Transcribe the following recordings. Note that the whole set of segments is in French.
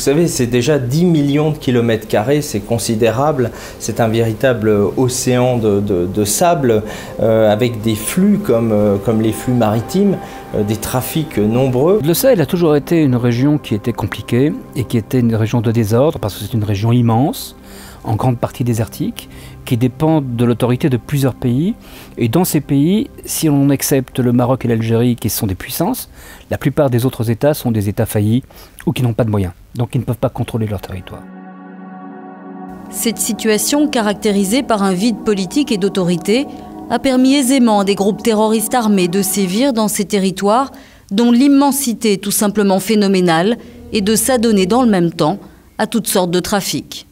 savez, c'est déjà 10 millions de kilomètres carrés, c'est considérable. C'est un véritable océan de sable avec des flux comme les flux maritimes, des trafics nombreux. Le Sahel a toujours été une région qui était compliquée et qui était une région de désordre parce que c'est une région immense, en grande partie désertique, qui dépend de l'autorité de plusieurs pays. Et dans ces pays, si on accepte le Maroc et l'Algérie qui sont des puissances, la plupart des autres États sont des États faillis ou qui n'ont pas de moyens, donc ils ne peuvent pas contrôler leur territoire. Cette situation, caractérisée par un vide politique et d'autorité, a permis aisément à des groupes terroristes armés de sévir dans ces territoires dont l'immensité est tout simplement phénoménale et de s'adonner dans le même temps à toutes sortes de trafics.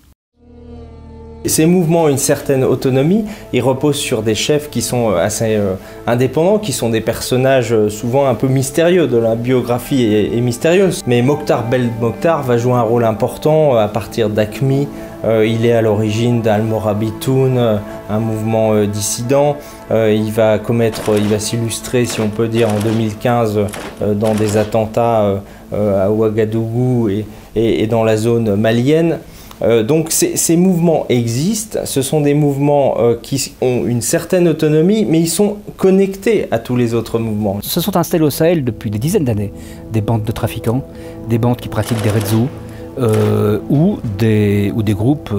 Ces mouvements ont une certaine autonomie, ils reposent sur des chefs qui sont assez indépendants, qui sont des personnages souvent un peu mystérieux, de la biographie est mystérieuse. Mais Mokhtar Belmokhtar va jouer un rôle important à partir d'Aqmi. Il est à l'origine d'Al-Morabitoun, un mouvement dissident. Il va s'illustrer, si on peut dire, en 2015 dans des attentats à Ouagadougou et dans la zone malienne. Donc ces mouvements existent, ce sont des mouvements qui ont une certaine autonomie, mais ils sont connectés à tous les autres mouvements. Se sont installés au Sahel depuis des dizaines d'années des bandes de trafiquants, des bandes qui pratiquent des redzous, ou des groupes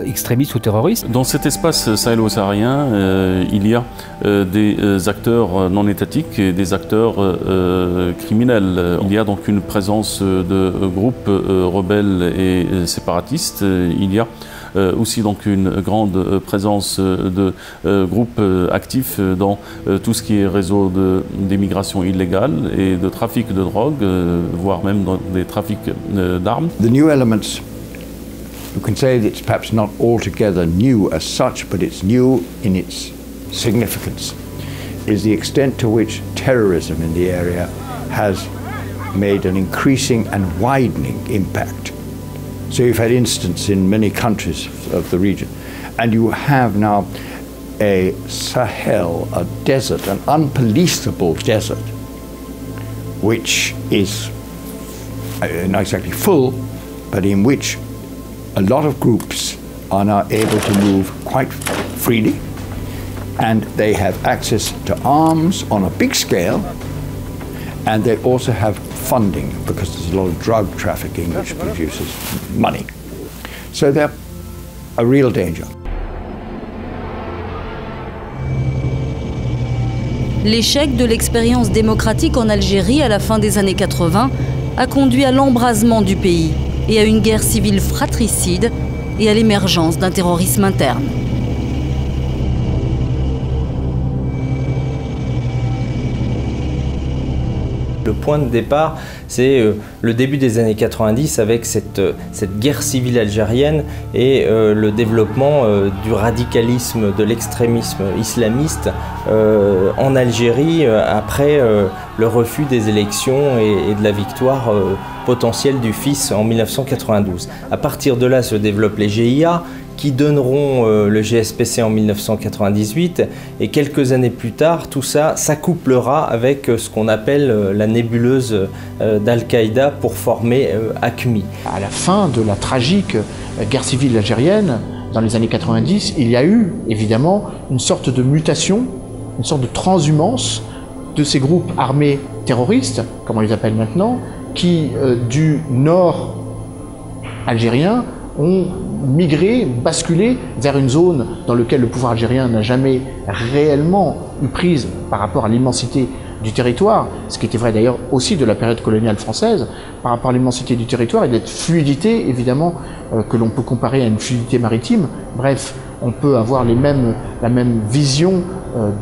extrémistes ou terroristes. Dans cet espace sahélo-saharien, il y a des acteurs non étatiques et des acteurs criminels. Il y a donc une présence de groupes rebelles et séparatistes. Il y a aussi donc une grande présence de groupes actifs dans tout ce qui est réseau d'immigration illégale et de trafic de drogue, voire même dans des trafics d'armes. The new elements, you can say that it's perhaps not altogether new as such, but it's new in its significance, is the extent to which terrorism in the area has made an increasing and widening impact. So you've had instances in many countries of the region, and you have now a Sahel, a desert, an unpoliceable desert, which is not exactly full, but in which a lot of groups are now able to move quite freely, and they have access to arms on a big scale, and they also have funding, because there's a lot of drug trafficking which produces money. So they're a real danger. L'échec de l'expérience démocratique en Algérie à la fin des années 80 a conduit à l'embrasement du pays et à une guerre civile fratricide et à l'émergence d'un terrorisme interne. Le point de départ, c'est le début des années 90 avec cette guerre civile algérienne et le développement du radicalisme, de l'extrémisme islamiste en Algérie après le refus des élections et de la victoire potentielle du fils en 1992. À partir de là se développent les GIA, qui donneront le GSPC en 1998, et quelques années plus tard, tout ça s'accouplera avec ce qu'on appelle la nébuleuse d'Al-Qaïda pour former Aqmi. À la fin de la tragique guerre civile algérienne, dans les années 90, il y a eu évidemment une sorte de mutation, une sorte de transhumance de ces groupes armés terroristes, comme on les appelle maintenant, qui du nord algérien ont migré, basculé vers une zone dans laquelle le pouvoir algérien n'a jamais réellement eu prise par rapport à l'immensité du territoire, ce qui était vrai d'ailleurs aussi de la période coloniale française, par rapport à l'immensité du territoire et de cette fluidité évidemment que l'on peut comparer à une fluidité maritime. Bref, on peut avoir la même vision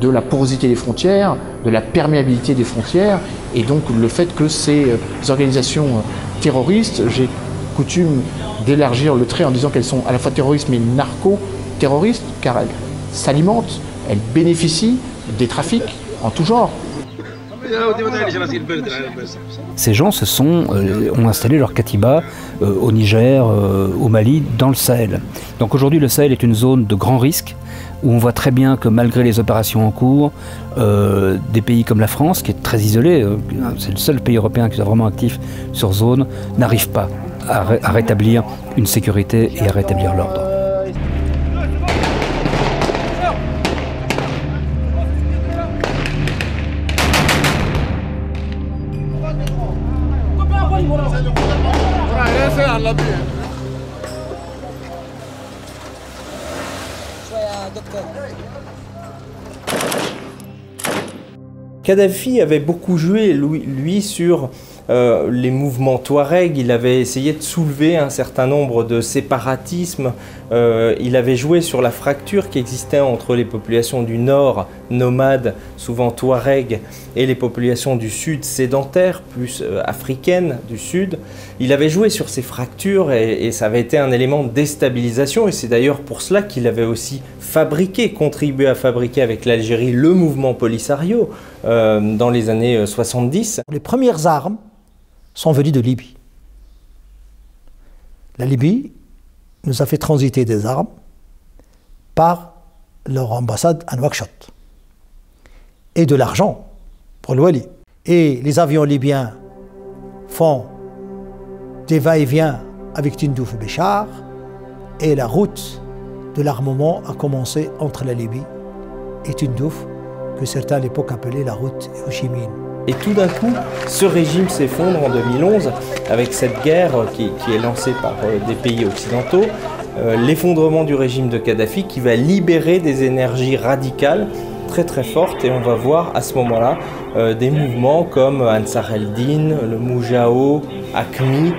de la porosité des frontières, de la perméabilité des frontières, et donc le fait que ces organisations terroristes, j'ai coutume d'élargir le trait en disant qu'elles sont à la fois terroristes mais narco-terroristes, car elles s'alimentent, elles bénéficient des trafics en tout genre. Ces gens ont installé leur katiba au Niger, au Mali, dans le Sahel. Donc aujourd'hui, le Sahel est une zone de grand risque où on voit très bien que malgré les opérations en cours, des pays comme la France, qui est très isolé, c'est le seul pays européen qui soit vraiment actif sur zone, n'arrive pas à rétablir une sécurité et à rétablir l'ordre. Kadhafi avait beaucoup joué, lui, sur les mouvements Touareg. Il avait essayé de soulever un certain nombre de séparatismes. Il avait joué sur la fracture qui existait entre les populations du nord, nomades, souvent Touareg, et les populations du sud, sédentaires, plus africaines du sud. Il avait joué sur ces fractures et ça avait été un élément de déstabilisation. Et c'est d'ailleurs pour cela qu'il avait aussi contribué à fabriquer avec l'Algérie le mouvement Polisario dans les années 70. Les premières armes sont venues de Libye. La Libye nous a fait transiter des armes par leur ambassade à Nouakchott et de l'argent pour le Wali. Et les avions libyens font des va-et-vient avec Tindouf et Béchar, et la route de l'armement a commencé entre la Libye et Tindouf, que certains à l'époque appelaient la route Ho Chi Minh. Et tout d'un coup, ce régime s'effondre en 2011 avec cette guerre qui est lancée par des pays occidentaux, l'effondrement du régime de Kadhafi qui va libérer des énergies radicales très très fortes, et on va voir à ce moment-là des mouvements comme Ansar el-Din, le Moujao, AQMI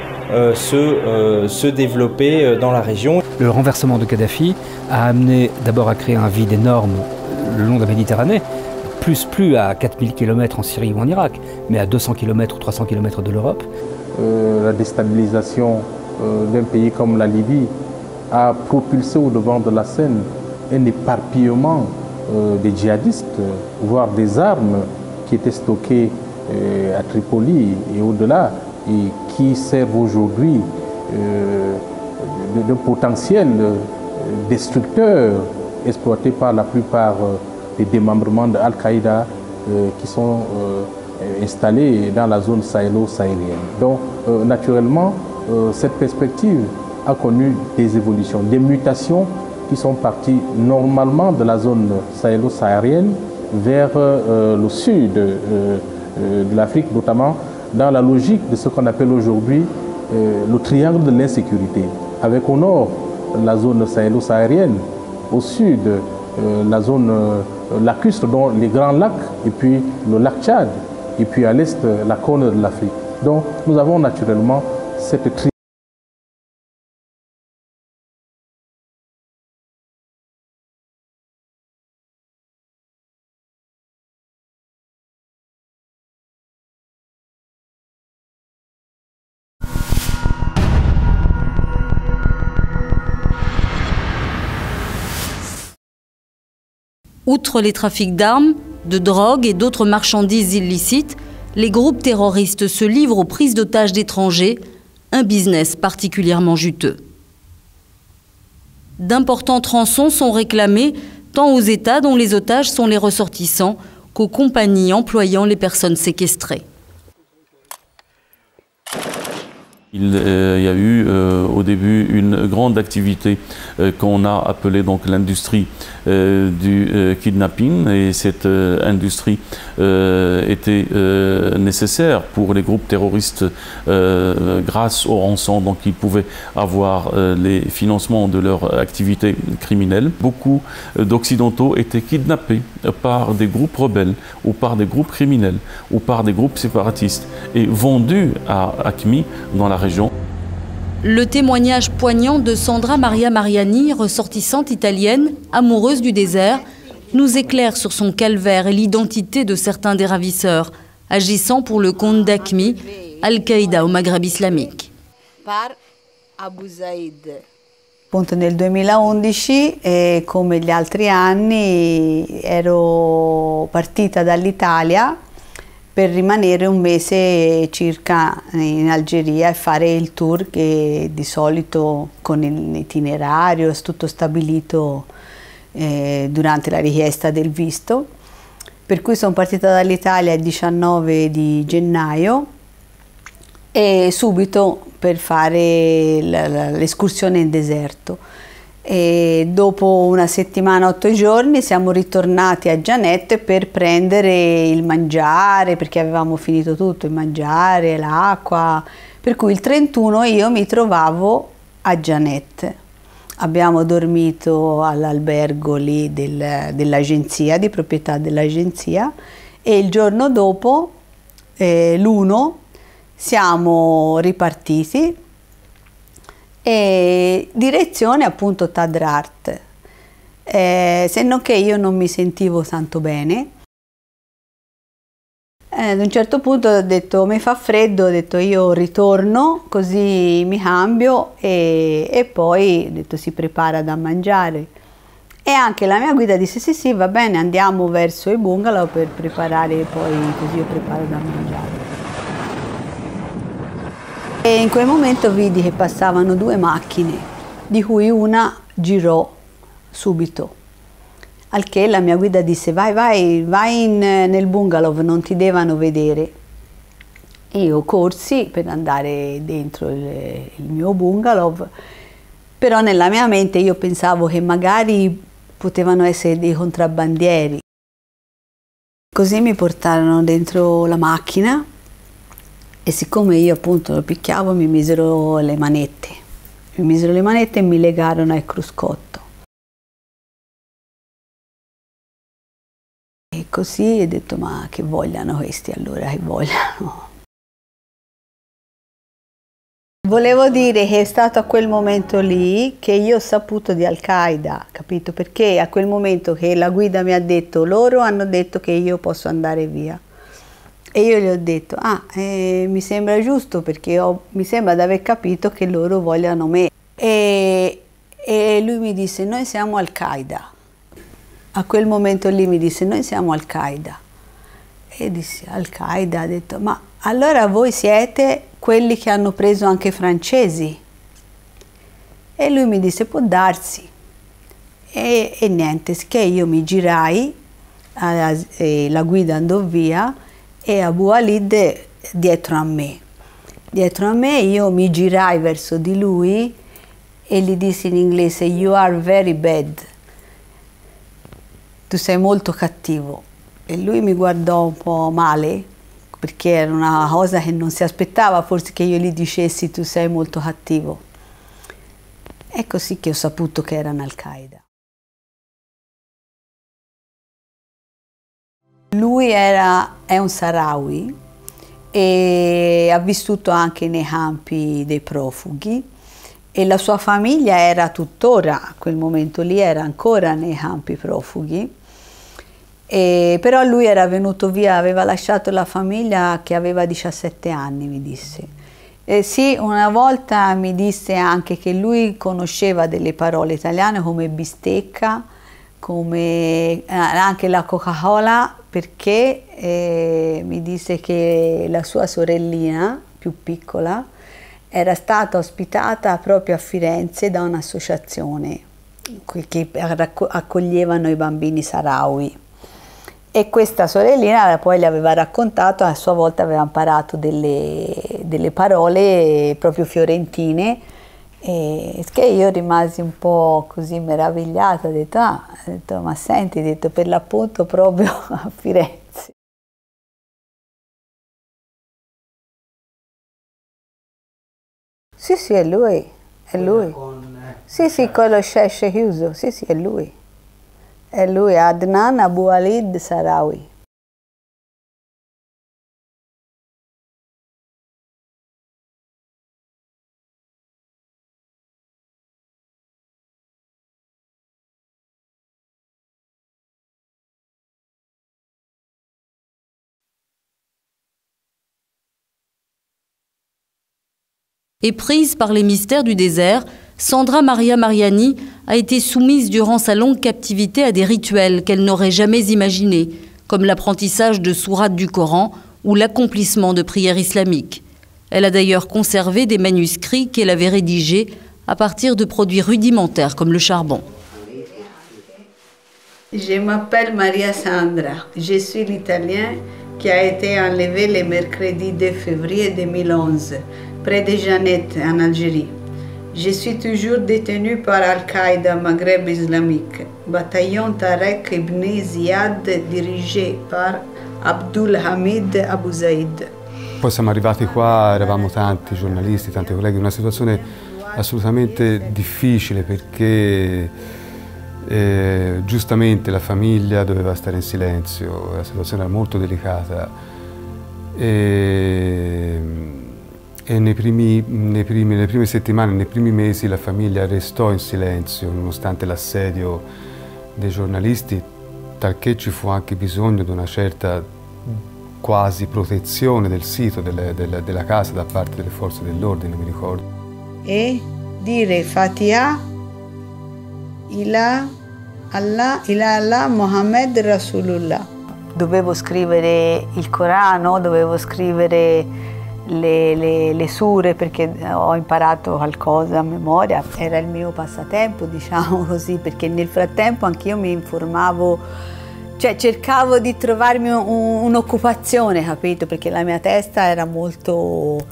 se développer dans la région. Le renversement de Kadhafi a amené d'abord à créer un vide énorme le long de la Méditerranée, plus à 4000 km en Syrie ou en Irak, mais à 200 km ou 300 km de l'Europe. La déstabilisation d'un pays comme la Libye a propulsé au devant de la scène un éparpillement des djihadistes, voire des armes qui étaient stockées à Tripoli et au-delà, et qui servent aujourd'hui de potentiel destructeur exploité par la plupart des démembrements de Al-Qaïda qui sont installés dans la zone sahélo-sahélienne. Donc naturellement, cette perspective a connu des évolutions, des mutations qui sont parties normalement de la zone sahélo-saharienne vers le sud de l'Afrique, notamment dans la logique de ce qu'on appelle aujourd'hui le triangle de l'insécurité, avec au nord la zone sahélo-saharienne, au sud la zone lacustre, dont les grands lacs, et puis le lac Tchad, et puis à l'est la corne de l'Afrique. Donc nous avons naturellement cette triangle. Outre les trafics d'armes, de drogue et d'autres marchandises illicites, les groupes terroristes se livrent aux prises d'otages d'étrangers, un business particulièrement juteux. D'importantes rançons sont réclamées tant aux États dont les otages sont les ressortissants qu'aux compagnies employant les personnes séquestrées. Il y a eu au début une grande activité qu'on a appelée donc l'industrie du kidnapping, et cette industrie était nécessaire pour les groupes terroristes grâce aux rançons, donc ils pouvaient avoir les financements de leur activité criminelle. Beaucoup d'Occidentaux étaient kidnappés par des groupes rebelles ou par des groupes criminels ou par des groupes séparatistes et vendus à AQMI dans la région. Le témoignage poignant de Sandra Maria Mariani, ressortissante italienne, amoureuse du désert, nous éclaire sur son calvaire et l'identité de certains des ravisseurs, agissant pour le compte d'AQMI, Al-Qaïda au Maghreb islamique. Appunto nel 2011, come gli altri anni, ero partita dall'Italia per rimanere un mese circa in Algeria e fare il tour che di solito con l'itinerario è tutto stabilito durante la richiesta del visto. Per cui sono partita dall'Italia il 19 di gennaio e subito per fare l'escursione in deserto. E dopo una settimana, 8 giorni, siamo ritornati a Gianet per prendere il mangiare, perché avevamo finito tutto, il mangiare, l'acqua, per cui il 31 io mi trovavo a Gianet. Abbiamo dormito all'albergo lì dell'agenzia, di proprietà dell'agenzia, e il giorno dopo, l'1, siamo ripartiti e direzione appunto Tadrart, se non che io non mi sentivo tanto bene. Ad un certo punto ho detto mi fa freddo, ho detto io ritorno così mi cambio e poi ho detto si prepara da mangiare. E anche la mia guida disse sì va bene, andiamo verso i bungalow per preparare, poi così io preparo da mangiare. E in quel momento vidi che passavano 2 macchine, di cui una girò subito. Al che la mia guida disse vai nel bungalow, non ti devono vedere. E io corsi per andare dentro il mio bungalow, però nella mia mente io pensavo che magari potevano essere dei contrabbandieri. Così mi portarono dentro la macchina e siccome io appunto lo picchiavo mi misero le manette e mi legarono al cruscotto. E così ho detto ma che vogliano questi allora, che vogliano? Volevo dire che è stato a quel momento lì che io ho saputo di Al-Qaeda, capito? Perché a quel momento che la guida mi ha detto, loro hanno detto che io posso andare via. E io gli ho detto, mi sembra giusto perché mi sembra di aver capito che loro vogliono me. E lui mi disse, noi siamo Al-Qaeda. A quel momento lì mi disse, noi siamo Al-Qaeda. E dissi, Al-Qaeda? Ha detto, ma allora voi siete quelli che hanno preso anche i francesi? E lui mi disse, può darsi. E niente, che io mi girai, la guida andò via, e Abu Walid dietro a me. Dietro a me io mi girai verso di lui e gli dissi in inglese, you are very bad. Tu sei molto cattivo. E lui mi guardò un po' male, perché era una cosa che non si aspettava forse che io gli dicessi tu sei molto cattivo. È così che ho saputo che erano Al-Qaeda. Lui è un Sahrawi e ha vissuto anche nei campi dei profughi e la sua famiglia era tuttora, a quel momento lì era ancora nei campi profughi, però lui era venuto via, aveva lasciato la famiglia che aveva 17 anni, mi disse. Sì, una volta mi disse anche che lui conosceva delle parole italiane come bistecca, come anche la Coca-Cola, perché mi disse che la sua sorellina più piccola era stata ospitata proprio a Firenze da un'associazione che accoglievano i bambini sahrawi. E questa sorellina poi le aveva raccontato, a sua volta aveva imparato delle parole proprio fiorentine, e che io rimasi un po' così meravigliata, ho detto ma senti, ho detto per l'appunto proprio a Firenze. Sì, sì, è lui, è lui. Sì, con lo scesso chiuso, sì, è lui. È lui, Adnan Abu Walid Sahrawi. Éprise par les mystères du désert, Sandra Maria Mariani a été soumise durant sa longue captivité à des rituels qu'elle n'aurait jamais imaginés, comme l'apprentissage de sourates du Coran ou l'accomplissement de prières islamiques. Elle a d'ailleurs conservé des manuscrits qu'elle avait rédigés à partir de produits rudimentaires comme le charbon. Je m'appelle Maria Sandra, je suis l'Italien qui a été enlevé le mercredi 2 février 2011, près de Janet, en Algérie. Je suis toujours détenu par Al-Qaïda Maghreb islamique, bataillon Tarek ibn Ziyad dirigé par Abdul Hamid Abu Zaid. Poi siamo arrivati qua, eravamo tanti giornalisti, tanti colleghi, una situazione assolutamente difficile perché giustamente la famiglia doveva stare in silenzio, la situazione era molto delicata e nelle prime settimane, nei primi mesi la famiglia restò in silenzio nonostante l'assedio dei giornalisti, talché ci fu anche bisogno di una certa quasi protezione del sito, della casa da parte delle forze dell'ordine, mi ricordo. E dire Fatiha ila Allah Muhammad Rasulullah. Dovevo scrivere il Corano, dovevo scrivere le sure perché ho imparato qualcosa a memoria, era il mio passatempo, diciamo così, perché nel frattempo anch'io mi informavo, cioè cercavo di trovarmi un'occupazione, capito? Perché la mia testa era molto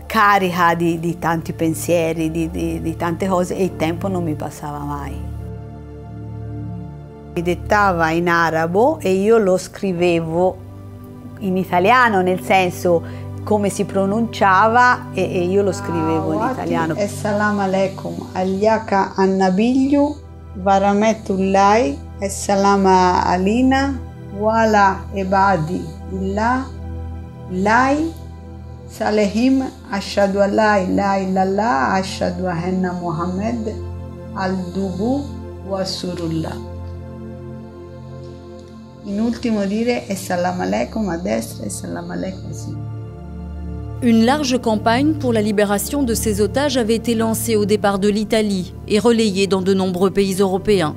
carica di tanti pensieri, di tante cose e il tempo non mi passava mai. Mi dettava in arabo e io lo scrivevo in italiano, nel senso come si pronunciava e io lo scrivevo in italiano. Assalamu alaikum, alyaka an-nabiyyu wa rahmatullahi, assalamu alina wala ibadi illah lai salihim, ashhadu an la ilaha illallah, ashhadu anna Muhammad al-dubu wa rasulullah. In ultimo dire assalamu alaikum à destra et assalamu alaikum à sinistra. Une large campagne pour la libération de ces otages avait été lancée au départ de l'Italie et relayée dans de nombreux pays européens.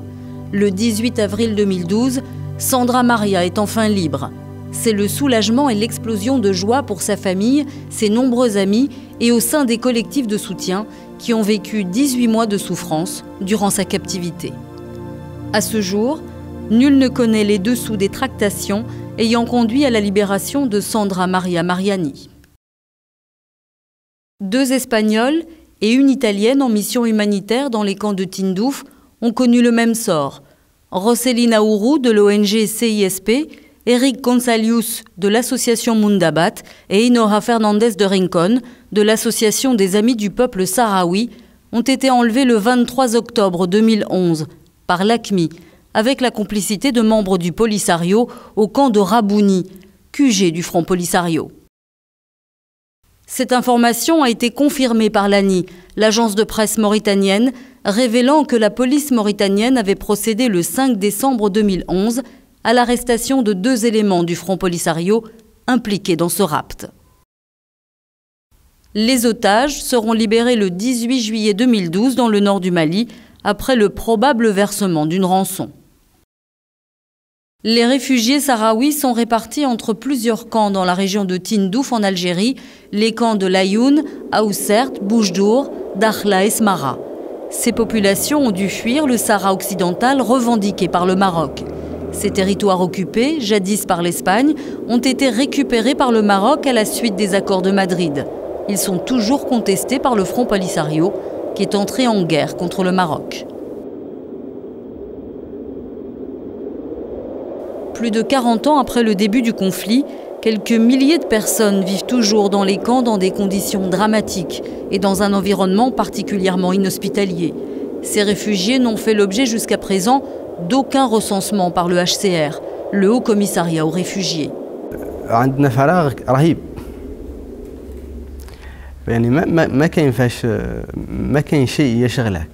Le 18 avril 2012, Sandra Maria est enfin libre. C'est le soulagement et l'explosion de joie pour sa famille, ses nombreux amis et au sein des collectifs de soutien qui ont vécu 18 mois de souffrance durant sa captivité. À ce jour, nul ne connaît les dessous des tractations ayant conduit à la libération de Sandra Maria Mariani. 2 Espagnols et une Italienne en mission humanitaire dans les camps de Tindouf ont connu le même sort. Roselina Ourou de l'ONG CISP, Eric Consalius de l'association Mundabat et Inora Fernandez de Rincon de l'association des Amis du peuple sahraoui ont été enlevés le 23 octobre 2011 par l'AQMI avec la complicité de membres du Polisario au camp de Rabouni, QG du Front Polisario. Cette information a été confirmée par l'ANI, l'agence de presse mauritanienne, révélant que la police mauritanienne avait procédé le 5 décembre 2011 à l'arrestation de 2 éléments du Front Polisario impliqués dans ce rapt. Les otages seront libérés le 18 juillet 2012 dans le nord du Mali, après le probable versement d'une rançon. Les réfugiés sahraouis sont répartis entre plusieurs camps dans la région de Tindouf en Algérie, les camps de Layoun, Aoussert, Boujdour, Dakhla et Smara. Ces populations ont dû fuir le Sahara occidental revendiqué par le Maroc. Ces territoires occupés, jadis par l'Espagne, ont été récupérés par le Maroc à la suite des accords de Madrid. Ils sont toujours contestés par le Front Polisario, qui est entré en guerre contre le Maroc. Plus de 40 ans après le début du conflit, quelques milliers de personnes vivent toujours dans les camps dans des conditions dramatiques et dans un environnement particulièrement inhospitalier. Ces réfugiés n'ont fait l'objet jusqu'à présent d'aucun recensement par le HCR, le Haut Commissariat aux réfugiés. عندنا فراغ رهيب يعني ما كاين شيء يشغلك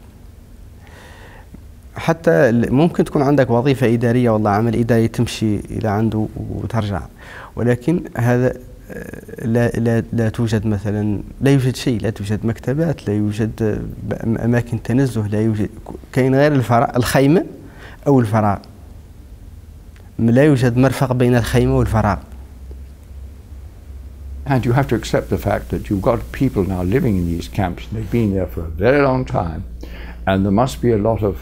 حتى ممكن تكون عندك وظيفة إدارية والله عمل إداري تمشي إلى عنده وترجع ولكن هذا لا توجد مثلا لا يوجد شيء لا توجد مكتبات لا يوجد أماكن تنزه لا يوجد كاين غير الخيمة أو الفراغ لا يوجد مرفق بين الخيمة والفراغ. And you have to accept the fact that you've got people now living in these camps, and they've been there for a very long time, and there must be a lot of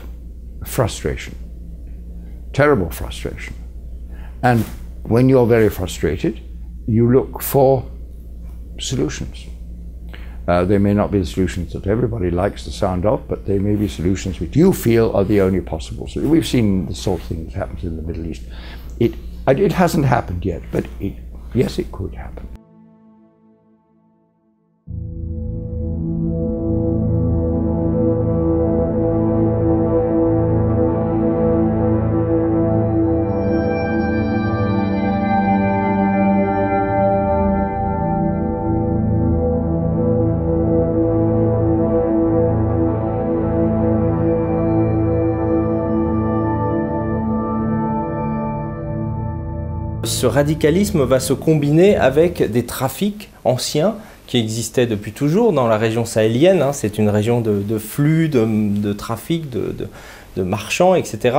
frustration, terrible frustration. And when you're very frustrated, you look for solutions. They may not be the solutions that everybody likes the sound of, but they may be solutions which you feel are the only possible. So we've seen the sort of thing that happens in the Middle East. It hasn't happened yet, but yes, it could happen. Ce radicalisme va se combiner avec des trafics anciens qui existaient depuis toujours dans la région sahélienne. C'est une région de flux, de trafic, de marchands, etc.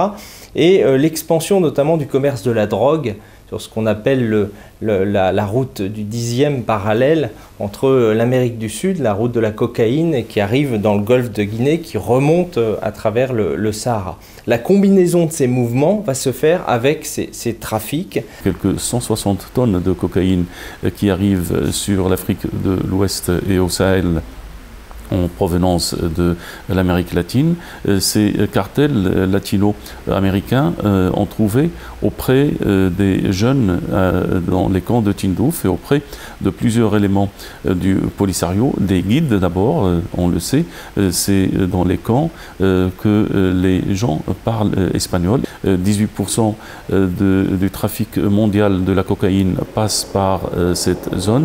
Et l'expansion notamment du commerce de la drogue sur ce qu'on appelle la route du 10e parallèle entre l'Amérique du Sud, la route de la cocaïne, et qui arrive dans le golfe de Guinée, qui remonte à travers le Sahara. La combinaison de ces mouvements va se faire avec ces trafics. Quelques 160 tonnes de cocaïne qui arrivent sur l'Afrique de l'Ouest et au Sahel en provenance de l'Amérique latine. Ces cartels latino-américains ont trouvé auprès des jeunes dans les camps de Tindouf et auprès de plusieurs éléments du Polisario, des guides d'abord, on le sait, c'est dans les camps que les gens parlent espagnol. 18% du trafic mondial de la cocaïne passe par cette zone.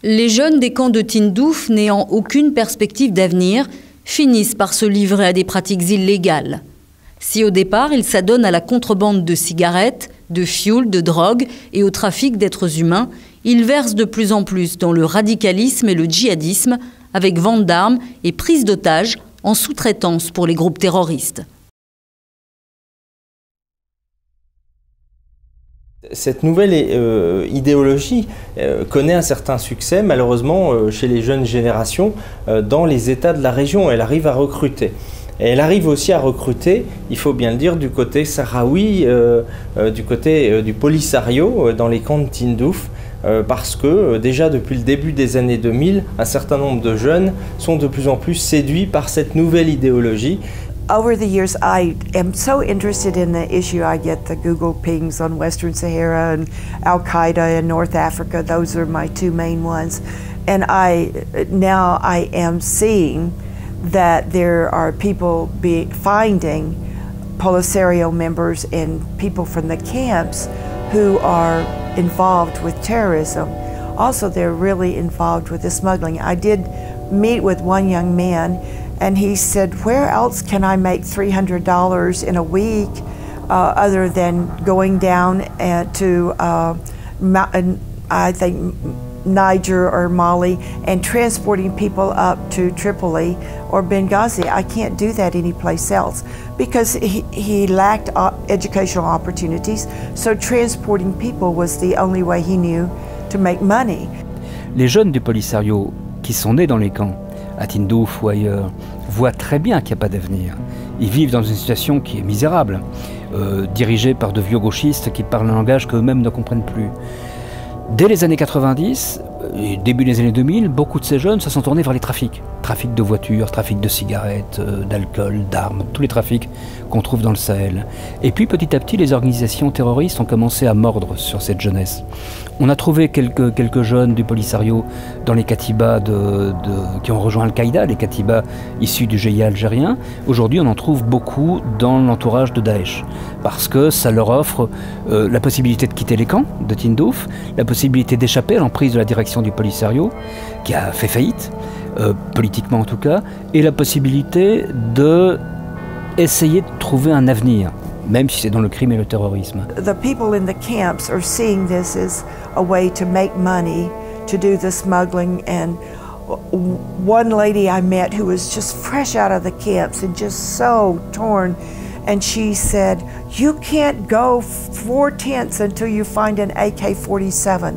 Les jeunes des camps de Tindouf, n'ayant aucune perspective d'avenir, finissent par se livrer à des pratiques illégales. Si au départ, ils s'adonnent à la contrebande de cigarettes, de fioul, de drogue et au trafic d'êtres humains, ils versent de plus en plus dans le radicalisme et le djihadisme, avec vente d'armes et prise d'otages en sous-traitance pour les groupes terroristes. Cette nouvelle idéologie connaît un certain succès, malheureusement, chez les jeunes générations dans les États de la région. Elle arrive à recruter. Et elle arrive aussi à recruter, il faut bien le dire, du côté sahraoui, du côté du Polisario, dans les camps de Tindouf, parce que déjà depuis le début des années 2000, un certain nombre de jeunes sont de plus en plus séduits par cette nouvelle idéologie. Over the years, I am so interested in the issue. I get the Google pings on Western Sahara and Al-Qaeda in North Africa. Those are my two main ones. And now I am seeing that there are people finding Polisario members and people from the camps who are involved with terrorism. Also, they're really involved with the smuggling. I did meet with one young man, and he said, where else can I make $300 in a week other than going down to, I think, Niger or Mali and transporting people up to Tripoli or Benghazi? I can't do that anyplace else because he lacked educational opportunities, so transporting people was the only way he knew to make money. Les jeunes du Polisario qui sont nés dans les camps, à Tindouf ou ailleurs, voient très bien qu'il n'y a pas d'avenir. Ils vivent dans une situation qui est misérable, dirigée par de vieux gauchistes qui parlent un langage qu'eux-mêmes ne comprennent plus. Dès les années 90 et début des années 2000, beaucoup de ces jeunes se sont tournés vers les trafics. Trafic de voitures, trafic de cigarettes, d'alcool, d'armes, tous les trafics qu'on trouve dans le Sahel. Et puis petit à petit, les organisations terroristes ont commencé à mordre sur cette jeunesse. On a trouvé quelques jeunes du Polisario dans les katibas qui ont rejoint Al-Qaïda, les katibas issus du GIA algérien. Aujourd'hui, on en trouve beaucoup dans l'entourage de Daesh, parce que ça leur offre la possibilité de quitter les camps de Tindouf, la possibilité d'échapper à l'emprise de la direction du Polisario, qui a fait faillite, politiquement en tout cas, et la possibilité d'essayer de trouver un avenir, même si c'est dans le crime et le terrorisme. The people in the camps are seeing this as a way to make money, to do the smuggling, and one lady I met who was just fresh out of the camps and just so torn and she said, "You can't go 4 tenths until you find an AK-47.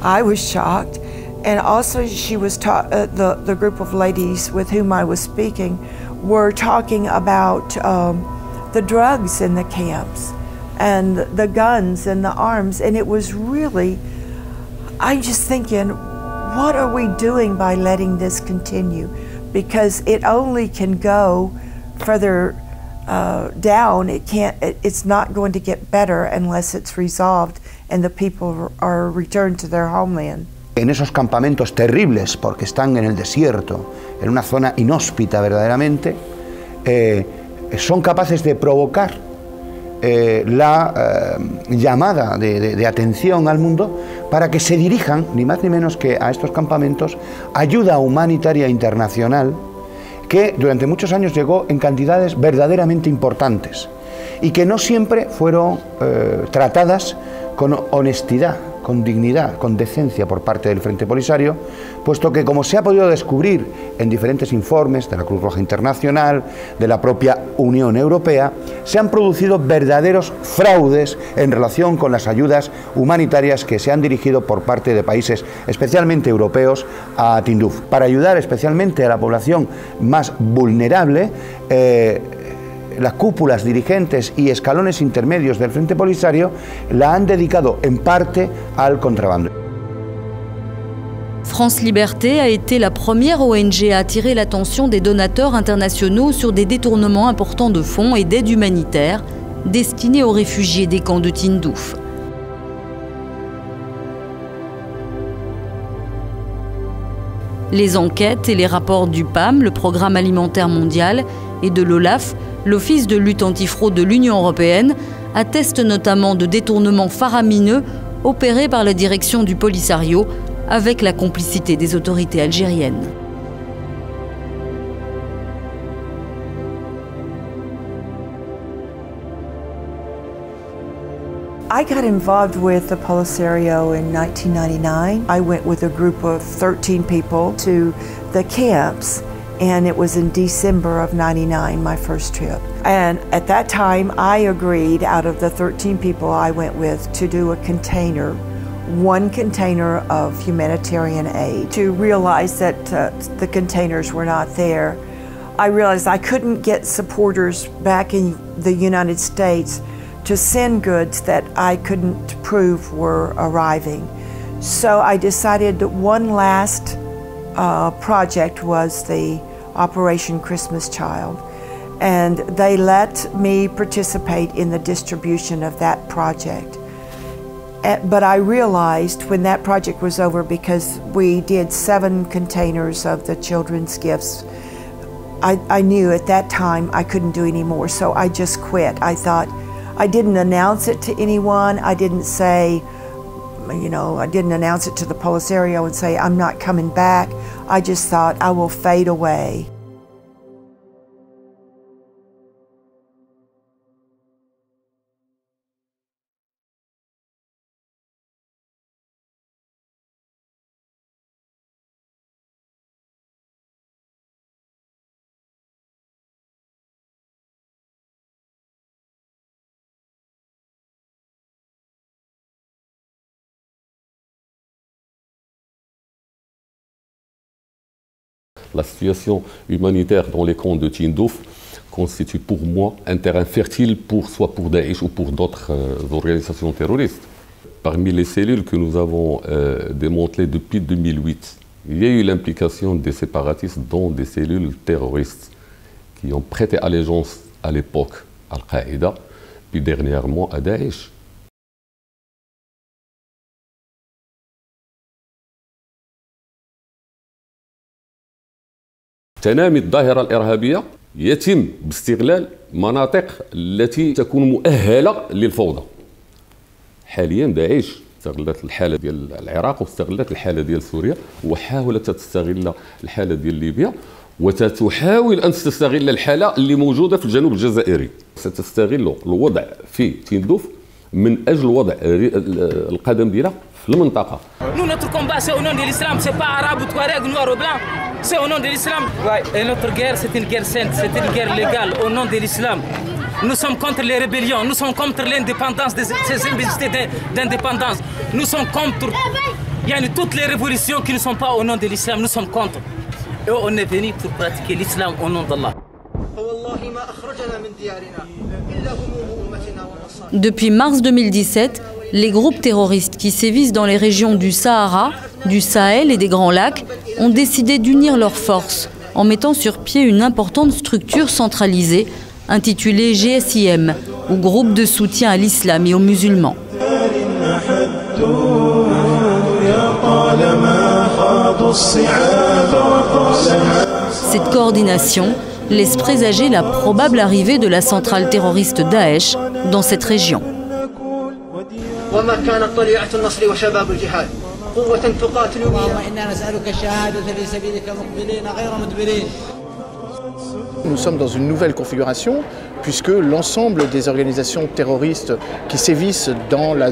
I was shocked. And also she was the group of ladies with whom I was speaking were talking about the drugs in the camps and the guns and the arms, and it was really, I'm just thinking, what are we doing by letting this continue? Because it only can go further down. It's not going to get better unless it's resolved and the people are returned to their homeland. En esos campamentos terribles, porque están en el desierto, en una zona inhóspita verdaderamente, son capaces de provocar la llamada de atención al mundo para que se dirijan, ni más ni menos que a estos campamentos, ayuda humanitaria internacional que durante muchos años llegó en cantidades verdaderamente importantes y que no siempre fueron tratadas con honestidad, con dignidad, con decencia por parte del Frente Polisario, puesto que, como se ha podido descubrir en diferentes informes de la Cruz Roja Internacional, de la propia Unión Europea, se han producido verdaderos fraudes en relación con las ayudas humanitarias que se han dirigido por parte de países, especialmente europeos, a Tinduf, para ayudar especialmente a la población más vulnerable. Las cúpulas dirigentes y escalones intermedios del Frente Polisario la han dedicado en parte al contrabando. France Liberté a été la première ONG à attirer l'attention des donateurs internationaux sur des détournements importants de fonds et d'aide humanitaire destinés aux réfugiés des camps de Tindouf. Les enquêtes et les rapports du PAM, le Programme alimentaire mondial, et de l'OLAF, l'Office de lutte antifraude de l'Union européenne, attestent notamment de détournements faramineux opérés par la direction du Polisario avec la complicité des autorités algériennes. I got involved with the Polisario in 1999. I went with a group of 13 people to the camps, and it was in December of '99, my first trip. And at that time, I agreed, out of the 13 people I went with, to do a container, one container of humanitarian aid. To realize that the containers were not there, I realized I couldn't get supporters back in the United States to send goods that I couldn't prove were arriving. So I decided that one last project was the Operation Christmas Child, and they let me participate in the distribution of that project. But I realized when that project was over, because we did 7 containers of the children's gifts, I knew at that time I couldn't do any more, so I just quit. I thought, I didn't announce it to anyone. I didn't say, you know, I didn't announce it to the Polisario and say, I'm not coming back. I just thought, I will fade away. La situation humanitaire dans les camps de Tindouf constitue pour moi un terrain fertile soit pour Daesh ou pour d'autres organisations terroristes. Parmi les cellules que nous avons démantelées depuis 2008, il y a eu l'implication des séparatistes dans des cellules terroristes qui ont prêté allégeance à l'époque à Al-Qaïda, puis dernièrement à Daesh. تنامي الظاهرة الإرهابية يتم باستغلال مناطق التي تكون مؤهلة للفوضى. حاليا داعش استغلت الحالة ديال العراق واستغلت الحالة ديال سوريا وحاولت تستغل الحالة ديال ليبيا وتحاول أن تستغل الحالة اللي موجودة في الجنوب الجزائري. ستستغل الوضع في تندوف من أجل وضع القدم ديالها في المنطقة. Nous, notre combat, c'est au nom de l'islam, c'est pas arabe ou touareg, noir ou blanc, c'est au nom de l'islam. Ouais, et notre guerre, c'est une guerre sainte, c'est une guerre légale, au nom de l'islam. Nous sommes contre les rébellions, nous sommes contre l'indépendance, ces universités d'indépendance. Nous sommes contre toutes les révolutions qui ne sont pas au nom de l'islam, nous sommes contre. Et on est venu pour pratiquer l'islam au nom d'Allah. Depuis mars 2017, les groupes terroristes qui sévissent dans les régions du Sahara, du Sahel et des Grands Lacs ont décidé d'unir leurs forces en mettant sur pied une importante structure centralisée intitulée GSIM, ou Groupe de soutien à l'islam et aux musulmans. Cette coordination laisse présager la probable arrivée de la centrale terroriste Daesh dans cette région. Nous sommes dans une nouvelle configuration puisque l'ensemble des organisations terroristes qui sévissent dans la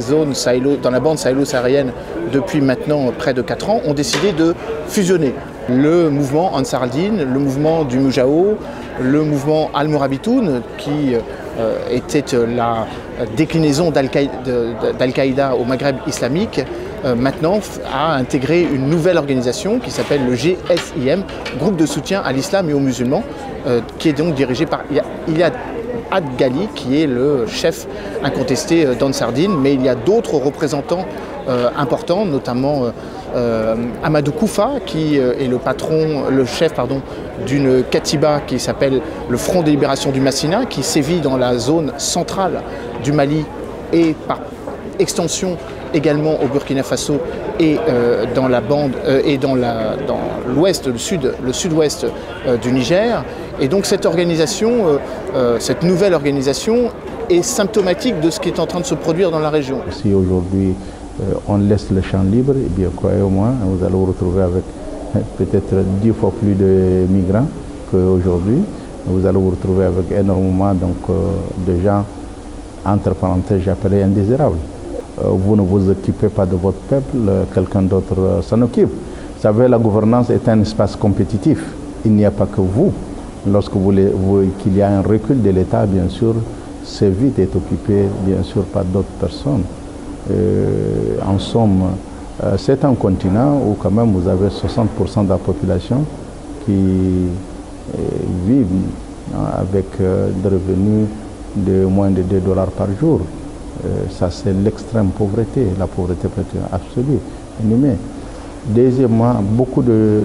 bande sahélo-saharienne depuis maintenant près de 4 ans ont décidé de fusionner. Le mouvement Ansar al-Din, le mouvement du Moujao, le mouvement Al-Mourabitoun qui était la déclinaison d'Al-Qaïda au Maghreb islamique, maintenant a intégré une nouvelle organisation qui s'appelle le GSIM, Groupe de soutien à l'islam et aux musulmans, qui est donc dirigé par Iyad Ghali, qui est le chef incontesté d'Ansar al-Din, mais il y a d'autres représentants importants, notamment Amadou Koufa, qui est le chef d'une katiba qui s'appelle le Front de libération du Massina, qui sévit dans la zone centrale du Mali et par extension également au Burkina Faso et dans la bande et dans l'ouest, le sud-ouest du Niger. Et donc cette organisation, cette nouvelle organisation est symptomatique de ce qui est en train de se produire dans la région. Si aujourd'hui on laisse le champ libre, eh bien croyez-moi, vous allez vous retrouver avec peut-être 10 fois plus de migrants qu'aujourd'hui. Vous allez vous retrouver avec énormément de gens, entre parenthèses, j'appelais indésirables. Vous ne vous occupez pas de votre peuple, quelqu'un d'autre s'en occupe. Vous savez, la gouvernance est un espace compétitif. Il n'y a pas que vous. Lorsque qu'il y a un recul de l'État, bien sûr, c'est vite est occupé, bien sûr, par d'autres personnes. En somme, c'est un continent où quand même vous avez 60% de la population qui vivent avec des revenus de moins de $2 par jour. Ça, c'est l'extrême pauvreté, la pauvreté absolue, inhumée. Deuxièmement, beaucoup de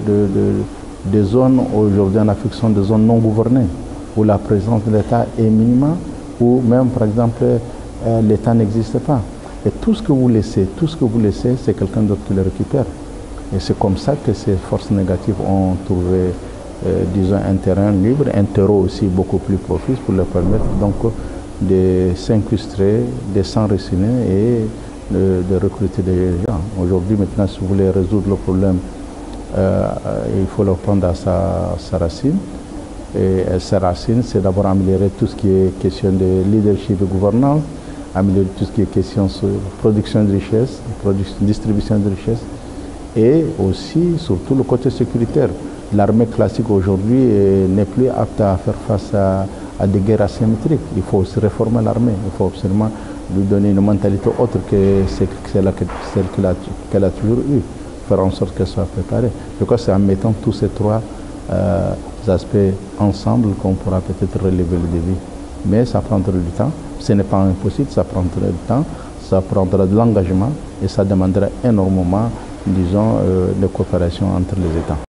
zones aujourd'hui en Afrique sont des zones non gouvernées, où la présence de l'État est minimale, où même, par exemple, l'État n'existe pas. Et tout ce que vous laissez, c'est quelqu'un d'autre qui le récupère. Et c'est comme ça que ces forces négatives ont trouvé, disons, un terrain libre, un terreau aussi beaucoup plus propice pour leur permettre donc de s'incruster, de s'enraciner et de recruter des gens. Aujourd'hui, maintenant, si vous voulez résoudre le problème, il faut le prendre à sa racine. Et sa racine, c'est d'abord améliorer tout ce qui est question de leadership et gouvernance, améliorer tout ce qui est question de production de richesse, distribution de richesse, et aussi, surtout, le côté sécuritaire. L'armée classique aujourd'hui n'est plus apte à faire face à des guerres asymétriques. Il faut aussi réformer l'armée. Il faut absolument lui donner une mentalité autre que celle qu'elle a toujours eue. Faire en sorte qu'elle soit préparée. Je crois que c'est en mettant tous ces trois aspects ensemble qu'on pourra peut-être relever le défi. Mais ça prendra du temps. Ce n'est pas impossible, ça prendra du temps, ça prendra de l'engagement et ça demandera énormément, disons, de coopération entre les États.